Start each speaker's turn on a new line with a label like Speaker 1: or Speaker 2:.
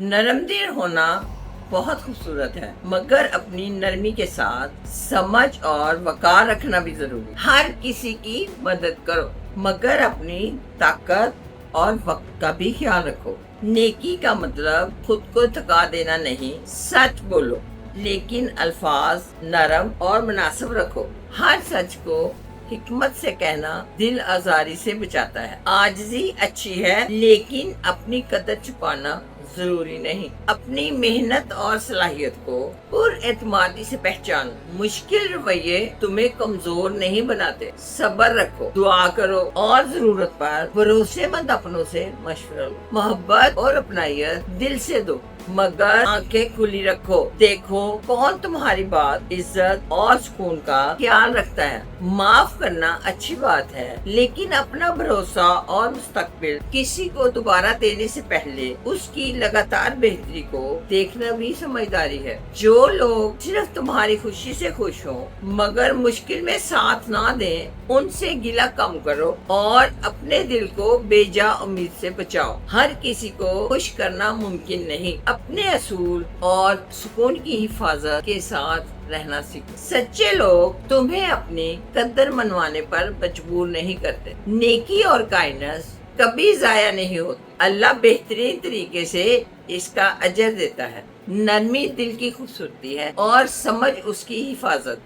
Speaker 1: नरम दिल होना बहुत खूबसूरत है, मगर अपनी नरमी के साथ समझ और वकार रखना भी जरूरी। हर किसी की मदद करो, मगर अपनी ताकत और वक्त का भी ख्याल रखो। नेकी का मतलब खुद को थका देना नहीं, सच बोलो लेकिन अल्फाज नरम और मुनासिब रखो। हर सच को हिकमत से कहना दिल आजारी से बचाता है। आजिज़ी अच्छी है, लेकिन अपनी कदर छुपाना जरूरी नहीं। अपनी मेहनत और सलाहियत को पुरएतमादी से पहचानो। मुश्किल रवैये तुम्हें कमजोर नहीं बनाते। सब्र रखो, दुआ करो और जरूरत पर भरोसेमंद अपनों से मशवरा लो। मोहब्बत और अपनायत दिल से दो, मगर आंखें खुली रखो। देखो कौन तुम्हारी बात, इज्जत और सुकून का ख्याल रखता है। माफ करना अच्छी बात है, लेकिन अपना भरोसा और मुस्तकबिल किसी को दोबारा देने से पहले उसकी लगातार बेहतरी को देखना भी समझदारी है। जो लोग सिर्फ तुम्हारी खुशी से खुश हों मगर मुश्किल में साथ ना दें, उनसे गिला कम करो और अपने दिल को बेजा उम्मीद से बचाओ। हर किसी को खुश करना मुमकिन नहीं। अपने असूल और सुकून की हिफाजत के साथ रहना सीखो। सच्चे लोग तुम्हें अपनी कदर मनवाने पर मजबूर नहीं करते। नेकी और काइंडनेस कभी जाया नहीं होती। अल्लाह बेहतरीन तरीके से इसका अजर देता है। नरमी दिल की खूबसूरती है और समझ उसकी हिफाजत।